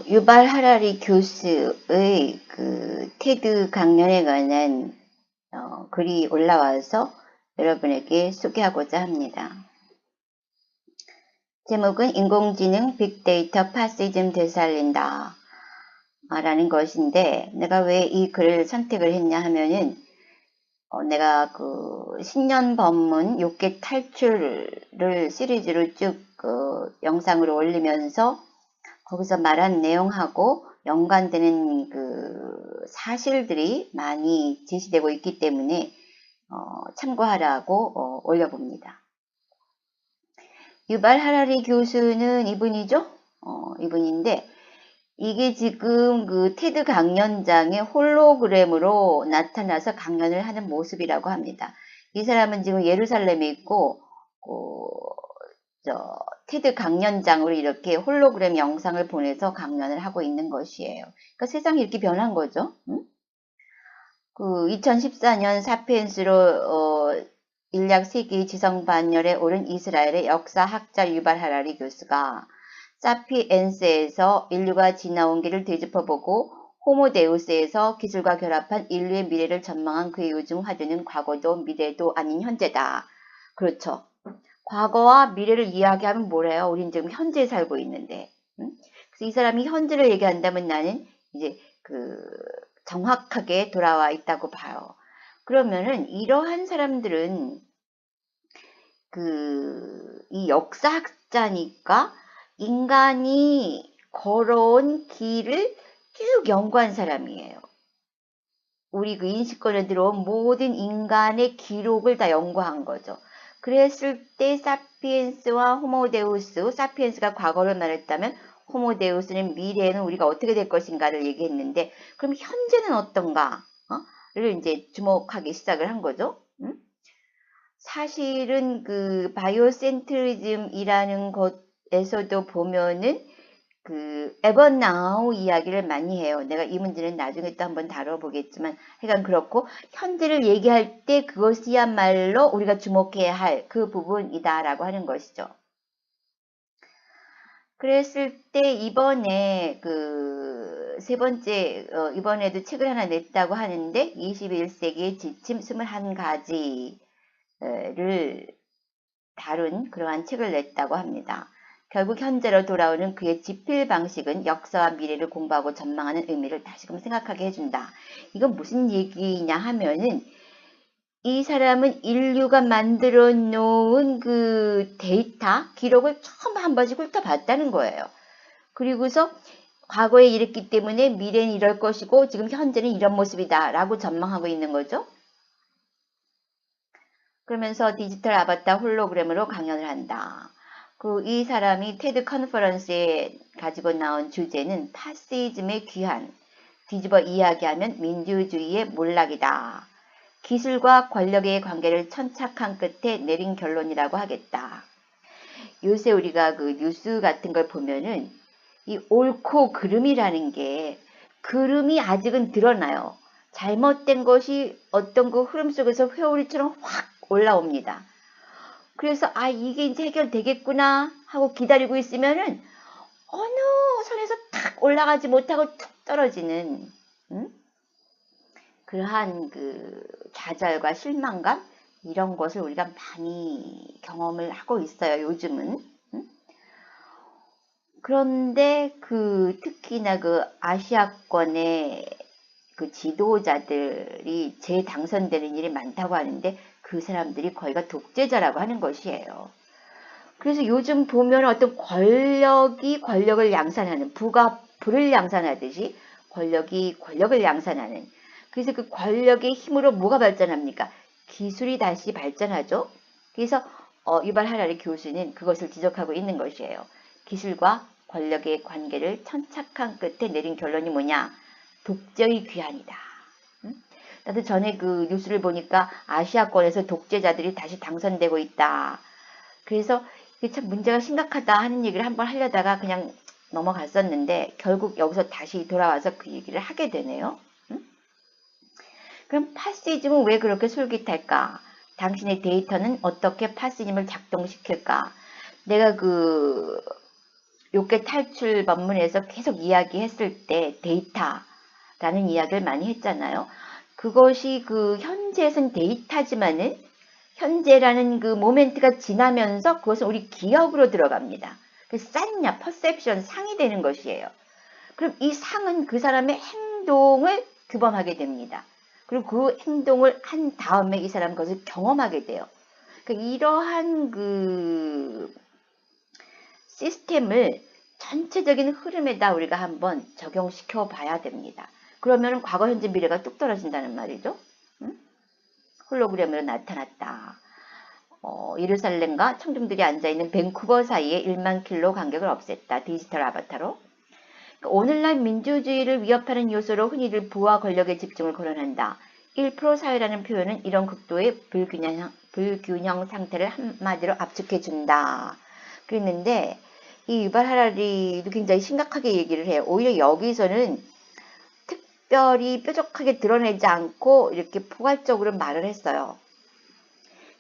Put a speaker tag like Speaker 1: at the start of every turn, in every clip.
Speaker 1: 유발 하라리 교수의 그 테드 강연에 관한 글이 올라와서 여러분에게 소개하고자 합니다. 제목은 인공지능 빅데이터 파시즘 되살린다 라는 것인데, 내가 왜 이 글을 선택을 했냐 하면은 내가 그 신년 법문 6개 탈출을 시리즈로 쭉 영상으로 올리면서 거기서 말한 내용하고 연관되는 그 사실들이 많이 제시되고 있기 때문에 참고하라고 올려봅니다. 유발 하라리 교수는 이분이죠? 이분인데, 이게 지금 그 테드 강연장의 홀로그램으로 나타나서 강연을 하는 모습이라고 합니다. 이 사람은 지금 예루살렘에 있고, 테드 강연장으로 이렇게 홀로그램 영상을 보내서 강연을 하고 있는 것이에요. 그러니까 세상이 이렇게 변한 거죠. 응? 그 2014년 사피엔스로 인략 세계의 지성 반열에 오른 이스라엘의 역사학자 유발 하라리 교수가 사피엔스에서 인류가 지나온 길을 되짚어보고 호모데우스에서 기술과 결합한 인류의 미래를 전망한 그의 요즘 화두는 과거도 미래도 아닌 현재다. 그렇죠. 과거와 미래를 이야기하면 뭐래요? 우린 지금 현재에 살고 있는데. 응? 그래서 이 사람이 현재를 얘기한다면 나는 이제 정확하게 돌아와 있다고 봐요. 그러면은 이러한 사람들은 이 역사학자니까 인간이 걸어온 길을 쭉 연구한 사람이에요. 우리 그 인식권에 들어온 모든 인간의 기록을 다 연구한 거죠. 그랬을 때 사피엔스와 호모데우스, 사피엔스가 과거를 말했다면 호모데우스는 미래에는 우리가 어떻게 될 것인가를 얘기했는데, 그럼 현재는 어떤가? 를 이제 주목하기 시작을 한 거죠. 응? 사실은 그 바이오센트리즘이라는 것에서도 보면은 에버나우 이야기를 많이 해요. 내가 이 문제는 나중에 또 한번 다뤄보겠지만, 하여간 그렇고, 현재를 얘기할 때 그것이야말로 우리가 주목해야 할 그 부분이다라고 하는 것이죠. 그랬을 때 이번에 세 번째, 이번에도 책을 하나 냈다고 하는데, 21세기의 지침 21가지를 다룬 그러한 책을 냈다고 합니다. 결국 현재로 돌아오는 그의 지필 방식은 역사와 미래를 공부하고 전망하는 의미를 다시금 생각하게 해준다. 이건 무슨 얘기냐 하면은, 이 사람은 인류가 만들어 놓은 그 데이터, 기록을 처음 한 번씩 훑어봤다는 거예요. 그리고서 과거에 이랬기 때문에 미래는 이럴 것이고 지금 현재는 이런 모습이다 라고 전망하고 있는 거죠. 그러면서 디지털 아바타 홀로그램으로 강연을 한다. 이 사람이 테드 컨퍼런스에 가지고 나온 주제는 파시즘의 귀환, 뒤집어 이야기하면 민주주의의 몰락이다. 기술과 권력의 관계를 천착한 끝에 내린 결론이라고 하겠다. 요새 우리가 그 뉴스 같은 걸 보면은 이 옳고 그름이라는 게 그름이 아직은 드러나요. 잘못된 것이 어떤 그 흐름 속에서 회오리처럼 확 올라옵니다. 그래서 이게 이제 해결되겠구나 하고 기다리고 있으면은 어느 선에서 탁 올라가지 못하고 툭 떨어지는 그러한 좌절과 실망감 이런 것을 우리가 많이 경험을 하고 있어요. 요즘은. 그런데 특히나 아시아권의 지도자들이 재당선되는 일이 많다고 하는데 그 사람들이 거의가 독재자라고 하는 것이에요. 그래서 요즘 보면 어떤 권력이 권력을 양산하는, 부가 부를 양산하듯이 권력이 권력을 양산하는, 그래서 그 권력의 힘으로 뭐가 발전합니까? 기술이 다시 발전하죠. 그래서 유발 하라리 교수는 그것을 지적하고 있는 것이에요. 기술과 권력의 관계를 천착한 끝에 내린 결론이 뭐냐? 독재의 귀환이다. 나도 전에 그 뉴스를 보니까 아시아권에서 독재자들이 다시 당선되고 있다. 그래서 이게 참 문제가 심각하다 하는 얘기를 한번 하려다가 그냥 넘어갔었는데 결국 여기서 다시 돌아와서 그 얘기를 하게 되네요. 그럼 파시즘은 왜 그렇게 솔깃할까? 당신의 데이터는 어떻게 파시즘을 작동시킬까? 내가 요게 탈출 법문에서 계속 이야기했을 때 데이터라는 이야기를 많이 했잖아요. 그것이 그 현재에선 데이터지만은 현재라는 그 모멘트가 지나면서 그것은 우리 기억으로 들어갑니다. 그래서 싼냐, 퍼셉션, 상이 되는 것이에요. 그럼 이 상은 그 사람의 행동을 규범하게 됩니다. 그리고 그 행동을 한 다음에 이 사람은 그것을 경험하게 돼요. 그러니까 이러한 그 시스템을 전체적인 흐름에다 우리가 한번 적용시켜 봐야 됩니다. 그러면 과거, 현재, 미래가 뚝 떨어진다는 말이죠. 응? 홀로그램으로 나타났다. 예루살렘과 청중들이 앉아있는 밴쿠버 사이에 1만 킬로 간격을 없앴다. 디지털 아바타로. 오늘날 민주주의를 위협하는 요소로 흔히들 부와 권력의 집중을 거론한다. 1% 사회라는 표현은 이런 극도의 불균형 상태를 한마디로 압축해준다. 그랬는데 이 유발 하라리도 굉장히 심각하게 얘기를 해요. 오히려 여기서는 특별히 뾰족하게 드러내지 않고 이렇게 포괄적으로 말을 했어요.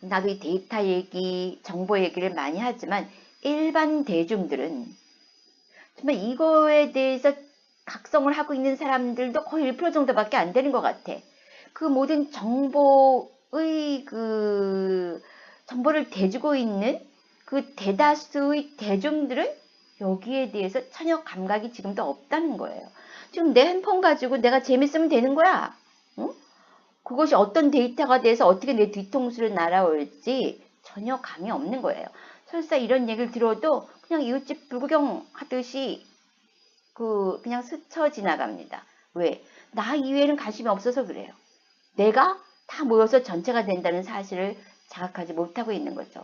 Speaker 1: 나도 이 데이터 얘기, 정보 얘기를 많이 하지만 일반 대중들은 정말 이거에 대해서 각성을 하고 있는 사람들도 거의 1% 정도밖에 안 되는 것 같아. 그 모든 정보의 정보를 대주고 있는 그 대다수의 대중들은 여기에 대해서 전혀 감각이 지금도 없다는 거예요. 지금 내 핸폰 가지고 내가 재밌으면 되는 거야. 응? 그것이 어떤 데이터가 돼서 어떻게 내 뒤통수를 날아올지 전혀 감이 없는 거예요. 설사 이런 얘기를 들어도 그냥 이웃집 불구경 하듯이 그냥 스쳐 지나갑니다. 왜? 나 이외에는 관심이 없어서 그래요. 내가 다 모여서 전체가 된다는 사실을 자각하지 못하고 있는 거죠.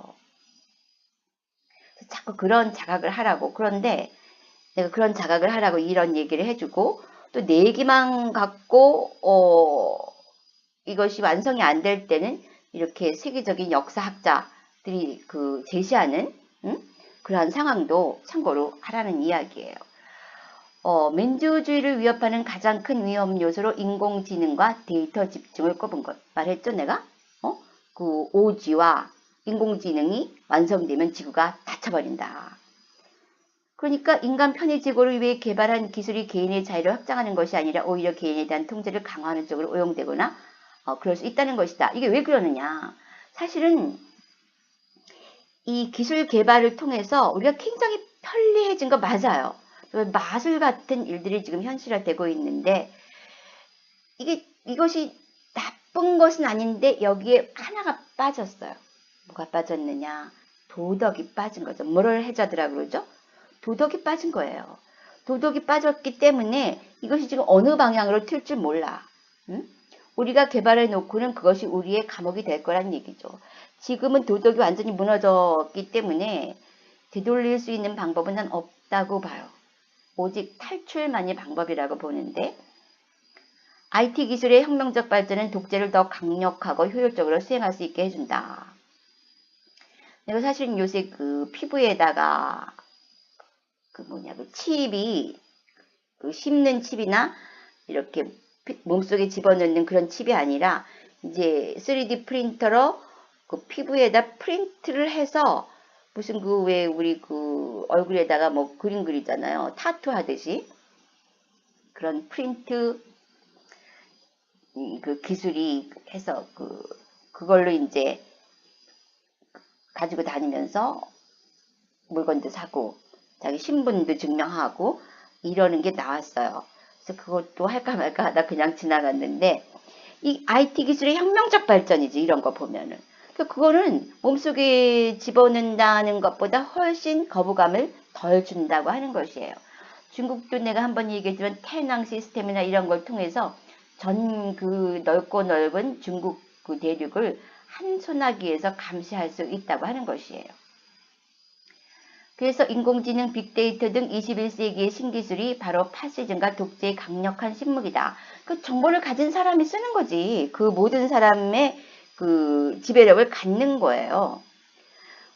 Speaker 1: 자꾸 그런 자각을 하라고. 그런데 내가 그런 자각을 하라고 이런 얘기를 해주고 또 내 얘기만 갖고 이것이 완성이 안 될 때는 이렇게 세계적인 역사학자들이 제시하는 그러한 상황도 참고로 하라는 이야기예요. 민주주의를 위협하는 가장 큰 위험 요소로 인공지능과 데이터 집중을 꼽은 것. 말했죠, 내가? 그 오지와 인공지능이 완성되면 지구가 닫혀버린다. 그러니까 인간 편의지구를 위해 개발한 기술이 개인의 자유를 확장하는 것이 아니라 오히려 개인에 대한 통제를 강화하는 쪽으로 오용되거나 그럴 수 있다는 것이다. 이게 왜 그러느냐? 사실은 이 기술 개발을 통해서 우리가 굉장히 편리해진 거 맞아요. 마술 같은 일들이 지금 현실화되고 있는데 이것이 나쁜 것은 아닌데 여기에 하나가 빠졌어요. 뭐가 빠졌느냐? 도덕이 빠진 거죠. 모럴 해자드라 그러죠? 도덕이 빠진 거예요. 도덕이 빠졌기 때문에 이것이 지금 어느 방향으로 튈 줄 몰라. 응? 우리가 개발해 놓고는 그것이 우리의 감옥이 될 거란 얘기죠. 지금은 도덕이 완전히 무너졌기 때문에 되돌릴 수 있는 방법은 난 없다고 봐요. 오직 탈출만이 방법이라고 보는데 IT 기술의 혁명적 발전은 독재를 더 강력하고 효율적으로 수행할 수 있게 해준다. 내가 사실은 요새 피부에다가 칩이 씹는 칩이나 이렇게 몸속에 집어넣는 그런 칩이 아니라 이제 3D 프린터로 피부에다 프린트를 해서 무슨 왜 우리 얼굴에다가 뭐 그림 그리잖아요. 타투 하듯이 그런 프린트 기술이 해서 그걸로 이제 가지고 다니면서 물건도 사고 자기 신분도 증명하고 이러는 게 나왔어요. 그래서 그것도 할까 말까 하다 그냥 지나갔는데 이 IT 기술의 혁명적 발전이지 이런 거 보면은. 그거는 몸속에 집어넣는다는 것보다 훨씬 거부감을 덜 준다고 하는 것이에요. 중국도 내가 한번 얘기했지만 태낭 시스템이나 이런 걸 통해서 전 넓고 넓은 중국 대륙을 한 소나기에서 감시할 수 있다고 하는 것이에요. 그래서 인공지능, 빅데이터 등 21세기의 신기술이 바로 파시즘과 독재의 강력한 신무기다. 그 정보를 가진 사람이 쓰는 거지. 그 모든 사람의 지배력을 갖는 거예요.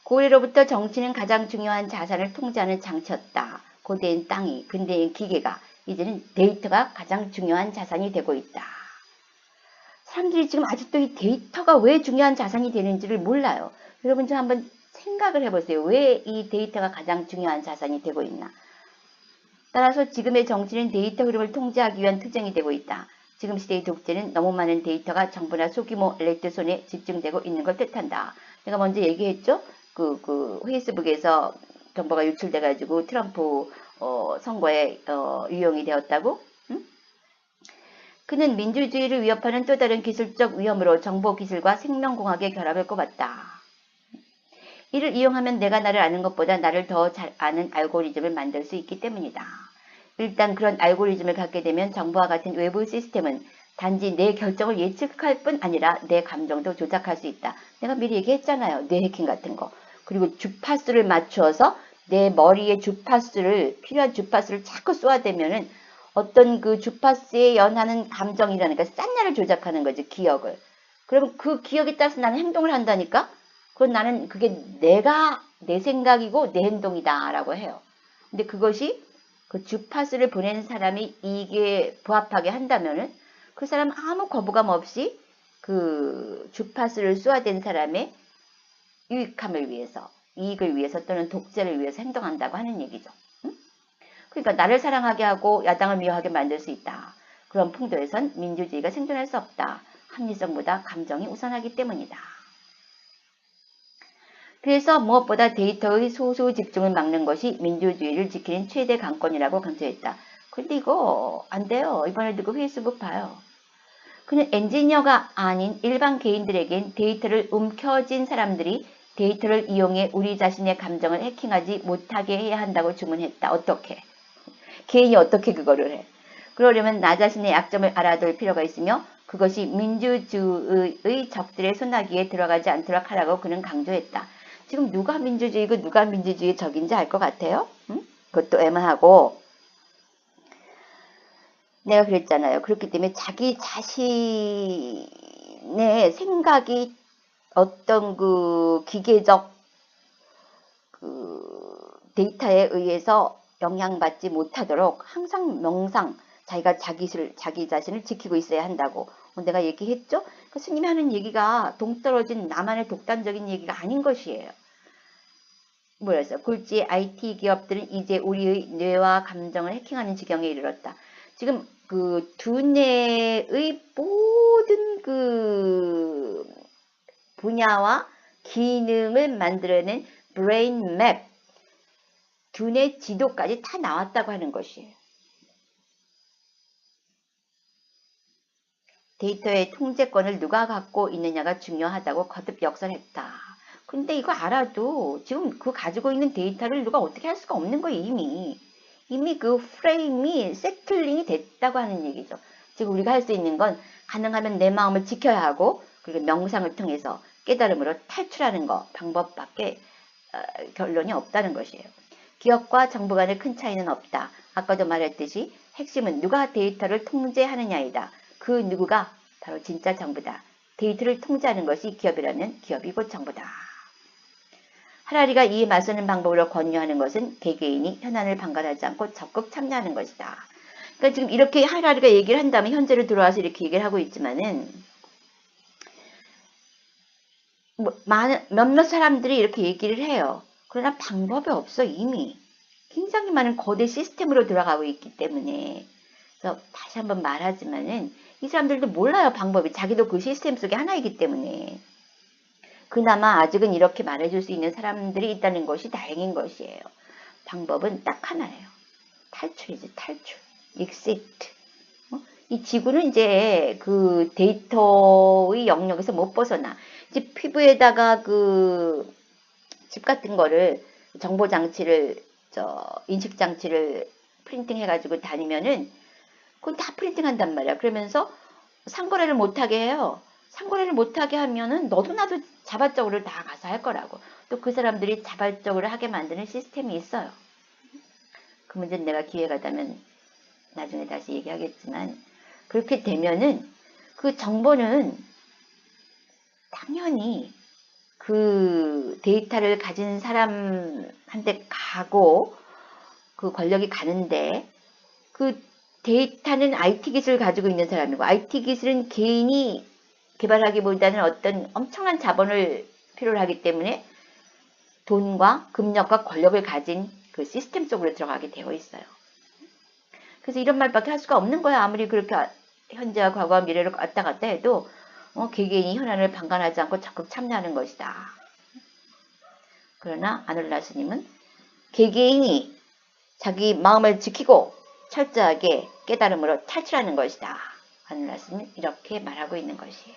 Speaker 1: 고래로부터 정치는 가장 중요한 자산을 통제하는 장치였다. 고대엔 땅이, 근대엔 기계가, 이제는 데이터가 가장 중요한 자산이 되고 있다. 사람들이 지금 아직도 이 데이터가 왜 중요한 자산이 되는지를 몰라요. 여러분 좀 한번 생각을 해보세요. 왜 이 데이터가 가장 중요한 자산이 되고 있나. 따라서 지금의 정치는 데이터 흐름을 통제하기 위한 투쟁이 되고 있다. 지금 시대의 독재는 너무 많은 데이터가 정부나 소규모 엘리트 손에 집중되고 있는 걸 뜻한다. 내가 먼저 얘기했죠? 페이스북에서 정보가 유출돼가지고 트럼프 선거에 유용이 되었다고? 응? 그는 민주주의를 위협하는 또 다른 기술적 위험으로 정보기술과 생명공학의 결합을 꼽았다. 이를 이용하면 내가 나를 아는 것보다 나를 더 잘 아는 알고리즘을 만들 수 있기 때문이다. 일단 그런 알고리즘을 갖게 되면 정보와 같은 외부 시스템은 단지 내 결정을 예측할 뿐 아니라 내 감정도 조작할 수 있다. 내가 미리 얘기했잖아요. 뇌 해킹 같은 거. 그리고 주파수를 맞추어서 내 머리에 필요한 주파수를 자꾸 쏘아대면은 어떤 그 주파수에 연하는 감정이라니까 싼냐를 조작하는 거지, 기억을. 그러면 그 기억에 따라서 나는 행동을 한다니까? 그건 나는 그게 내 생각이고 내 행동이다 라고 해요. 근데 그것이 그 주파수를 보내는 사람이 이게 부합하게 한다면은 그 사람 아무 거부감 없이 그 주파수를 쏘아댄 사람의 유익함을 위해서, 이익을 위해서 또는 독재를 위해서 행동한다고 하는 얘기죠. 응? 그러니까 나를 사랑하게 하고 야당을 미워하게 만들 수 있다. 그런 풍토에선 민주주의가 생존할 수 없다. 합리성보다 감정이 우선하기 때문이다. 그래서 무엇보다 데이터의 소수 집중을 막는 것이 민주주의를 지키는 최대 강권이라고 강조했다. 근데 이거 안 돼요. 이번에 누구 페이스북 봐요. 그는 엔지니어가 아닌 일반 개인들에겐 데이터를 움켜쥔 사람들이 데이터를 이용해 우리 자신의 감정을 해킹하지 못하게 해야 한다고 주문했다. 어떻게? 개인이 어떻게 그거를 해? 그러려면 나 자신의 약점을 알아둘 필요가 있으며 그것이 민주주의의 적들의 손아귀에 들어가지 않도록 하라고 그는 강조했다. 지금 누가 민주주의고 누가 민주주의의 적인지 알 것 같아요? 응? 그것도 애매하고 내가 그랬잖아요. 그렇기 때문에 자기 자신의 생각이 어떤 그 기계적 그 데이터에 의해서 영향받지 못하도록 항상 명상, 자기가 자기 자신을 지키고 있어야 한다고 내가 얘기했죠? 그 스님이 하는 얘기가 동떨어진 나만의 독단적인 얘기가 아닌 것이에요. 뭐랬어요? 굴지의 IT 기업들은 이제 우리의 뇌와 감정을 해킹하는 지경에 이르렀다. 지금 그 두뇌의 모든 그 분야와 기능을 만들어낸 브레인 맵, 두뇌 지도까지 다 나왔다고 하는 것이에요. 데이터의 통제권을 누가 갖고 있느냐가 중요하다고 거듭 역설했다. 근데 이거 알아도 지금 그 가지고 있는 데이터를 누가 어떻게 할 수가 없는 거예요, 이미. 이미 그 프레임이 세틀링이 됐다고 하는 얘기죠. 지금 우리가 할 수 있는 건 가능하면 내 마음을 지켜야 하고 그리고 명상을 통해서 깨달음으로 탈출하는 거 방법밖에 결론이 없다는 것이에요. 기업과 정부 간의 큰 차이는 없다. 아까도 말했듯이 핵심은 누가 데이터를 통제하느냐이다. 그 누구가 바로 진짜 정부다. 데이터를 통제하는 것이 기업이라면 기업이 곧 정부다. 하라리가 이에 맞서는 방법으로 권유하는 것은 개개인이 현안을 방관하지 않고 적극 참여하는 것이다. 그러니까 지금 이렇게 하라리가 얘기를 한 다음에 현재로 들어와서 이렇게 얘기를 하고 있지만은 몇몇 사람들이 이렇게 얘기를 해요. 그러나 방법이 없어 이미. 굉장히 많은 거대 시스템으로 들어가고 있기 때문에 그래서 다시 한번 말하지만은 이 사람들도 몰라요 방법이. 자기도 그 시스템 속에 하나이기 때문에. 그나마 아직은 이렇게 말해줄 수 있는 사람들이 있다는 것이 다행인 것이에요. 방법은 딱 하나예요. 탈출이지, 탈출. exit. 이 지구는 이제 그 데이터의 영역에서 못 벗어나. 이제 피부에다가 그 칩 같은 거를 정보 장치를 인식 장치를 프린팅 해가지고 다니면은 그건 다 프린팅 한단 말이야. 그러면서 상거래를 못하게 해요. 상거래를 못하게 하면은 너도 나도 자발적으로 다 가서 할 거라고. 또 그 사람들이 자발적으로 하게 만드는 시스템이 있어요. 그 문제는 내가 기회가 되면 나중에 다시 얘기하겠지만 그렇게 되면은 그 정보는 당연히 그 데이터를 가진 사람한테 가고 그 권력이 가는데 그 데이터는 IT 기술을 가지고 있는 사람이고 IT 기술은 개인이 개발하기보다는 어떤 엄청난 자본을 필요로 하기 때문에 돈과 금력과 권력을 가진 그 시스템 속으로 들어가게 되어 있어요. 그래서 이런 말밖에 할 수가 없는 거야. 아무리 그렇게 현재와 과거와 미래를 왔다 갔다 해도 개개인이 현안을 방관하지 않고 적극 참여하는 것이다. 그러나 아놀라 스님은 개개인이 자기 마음을 지키고 철저하게 깨달음으로 탈출하는 것이다. 아놀라 스님은 이렇게 말하고 있는 것이에요.